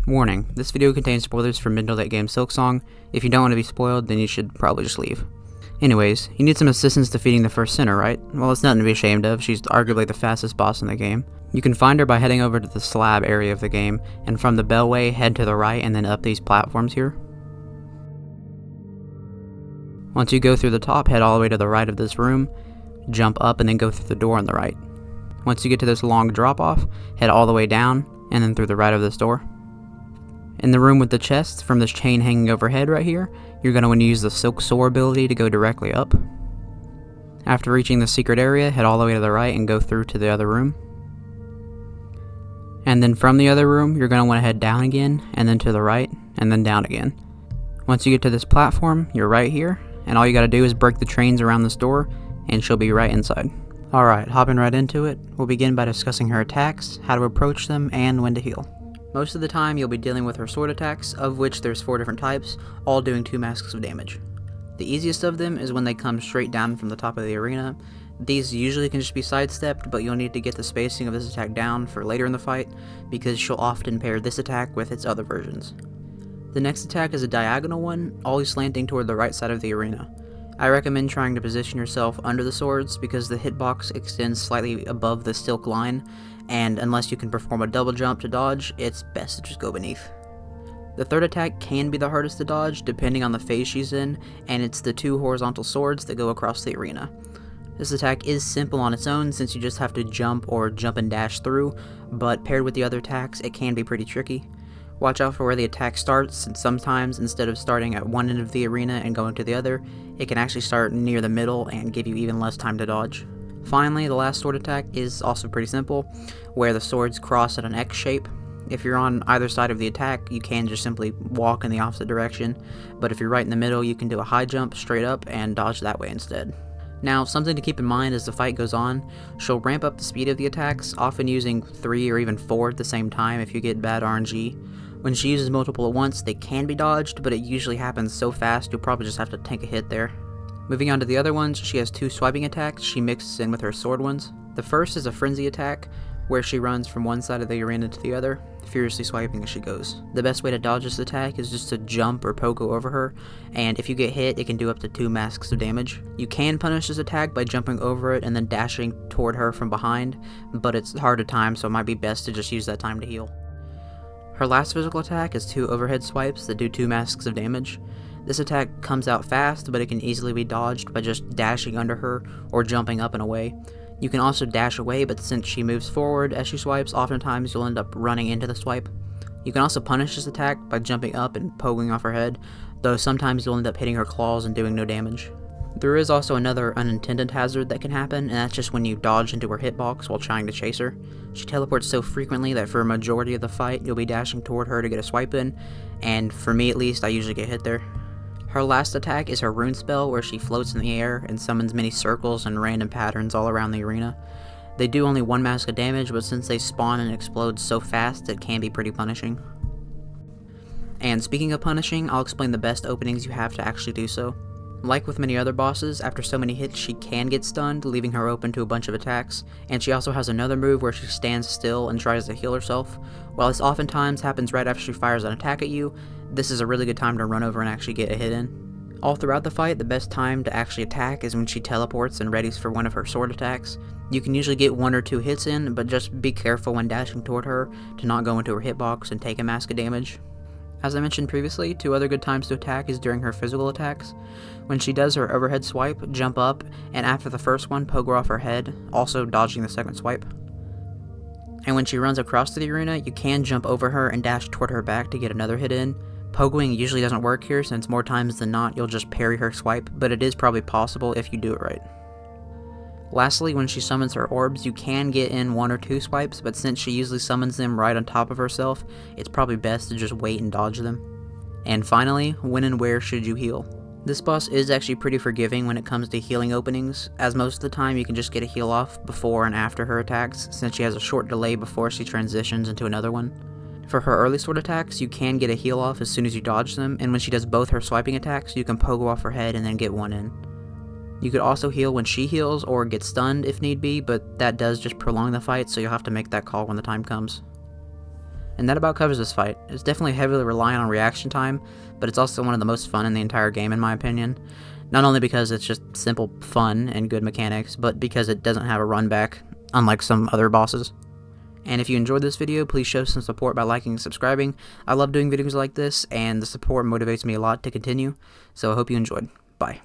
Warning, this video contains spoilers for mid to late game Silksong. If you don't want to be spoiled, then you should probably just leave. Anyways, you need some assistance defeating the first sinner, right? Well, it's nothing to be ashamed of, she's arguably the fastest boss in the game. You can find her by heading over to the slab area of the game, and from the bellway, head to the right and then up these platforms here. Once you go through the top, head all the way to the right of this room, jump up and then go through the door on the right. Once you get to this long drop off, head all the way down and then through the right of this door. In the room with the chests, from this chain hanging overhead right here, you're going to want to use the Silksong ability to go directly up. After reaching the secret area, head all the way to the right and go through to the other room. And then from the other room, you're going to want to head down again, and then to the right, and then down again. Once you get to this platform, you're right here, and all you got to do is break the chains around this door, and she'll be right inside. Alright, hopping right into it, we'll begin by discussing her attacks, how to approach them, and when to heal. Most of the time, you'll be dealing with her sword attacks, of which there's 4 different types, all doing 2 masks of damage. The easiest of them is when they come straight down from the top of the arena. These usually can just be sidestepped, but you'll need to get the spacing of this attack down for later in the fight, because she'll often pair this attack with its other versions. The next attack is a diagonal one, always slanting toward the right side of the arena. I recommend trying to position yourself under the swords because the hitbox extends slightly above the silk line, and unless you can perform a double jump to dodge, it's best to just go beneath. The third attack can be the hardest to dodge depending on the phase she's in, and it's the 2 horizontal swords that go across the arena. This attack is simple on its own since you just have to jump or jump and dash through, but paired with the other attacks it can be pretty tricky. Watch out for where the attack starts, and sometimes instead of starting at one end of the arena and going to the other, it can actually start near the middle and give you even less time to dodge. Finally, the last sword attack is also pretty simple, where the swords cross at an X shape. If you're on either side of the attack, you can just simply walk in the opposite direction, but if you're right in the middle, you can do a high jump straight up and dodge that way instead. Now, something to keep in mind as the fight goes on, she'll ramp up the speed of the attacks, often using 3 or even 4 at the same time if you get bad RNG. When she uses multiple at once, they can be dodged, but it usually happens so fast you'll probably just have to take a hit there. Moving on to the other ones, she has 2 swiping attacks she mixes in with her sword ones. The first is a frenzy attack, where she runs from one side of the arena to the other, furiously swiping as she goes. The best way to dodge this attack is just to jump or pogo over her, and if you get hit, it can do up to 2 masks of damage. You can punish this attack by jumping over it and then dashing toward her from behind, but it's hard to time, so it might be best to just use that time to heal. Her last physical attack is 2 overhead swipes that do 2 masks of damage. This attack comes out fast, but it can easily be dodged by just dashing under her or jumping up and away. You can also dash away, but since she moves forward as she swipes, oftentimes you'll end up running into the swipe. You can also punish this attack by jumping up and pogoing off her head, though sometimes you'll end up hitting her claws and doing no damage. There is also another unintended hazard that can happen, and that's just when you dodge into her hitbox while trying to chase her. She teleports so frequently that for a majority of the fight, you'll be dashing toward her to get a swipe in, and for me at least, I usually get hit there. Her last attack is her rune spell, where she floats in the air and summons many circles and random patterns all around the arena. They do only 1 mask of damage, but since they spawn and explode so fast, it can be pretty punishing. And speaking of punishing, I'll explain the best openings you have to actually do so. Like with many other bosses, after so many hits she can get stunned, leaving her open to a bunch of attacks, and she also has another move where she stands still and tries to heal herself. While this oftentimes happens right after she fires an attack at you, this is a really good time to run over and actually get a hit in. All throughout the fight, the best time to actually attack is when she teleports and readies for one of her sword attacks. You can usually get 1 or 2 hits in, but just be careful when dashing toward her to not go into her hitbox and take a mask of damage. As I mentioned previously, 2 other good times to attack is during her physical attacks. When she does her overhead swipe, jump up, and after the first one, pogo off her head, also dodging the second swipe. And when she runs across the arena, you can jump over her and dash toward her back to get another hit in. Pogoing usually doesn't work here since more times than not you'll just parry her swipe, but it is probably possible if you do it right. Lastly, when she summons her orbs, you can get in 1 or 2 swipes, but since she usually summons them right on top of herself, it's probably best to just wait and dodge them. And finally, when and where should you heal? This boss is actually pretty forgiving when it comes to healing openings, as most of the time you can just get a heal off before and after her attacks, since she has a short delay before she transitions into another one. For her early sword attacks, you can get a heal off as soon as you dodge them, and when she does both her swiping attacks, you can pogo off her head and then get 1 in. You could also heal when she heals or get stunned if need be, but that does just prolong the fight, so you'll have to make that call when the time comes. And that about covers this fight. It's definitely heavily reliant on reaction time, but it's also one of the most fun in the entire game in my opinion. Not only because it's just simple fun and good mechanics, but because it doesn't have a run back, unlike some other bosses. And if you enjoyed this video, please show some support by liking and subscribing. I love doing videos like this, and the support motivates me a lot to continue, so I hope you enjoyed. Bye.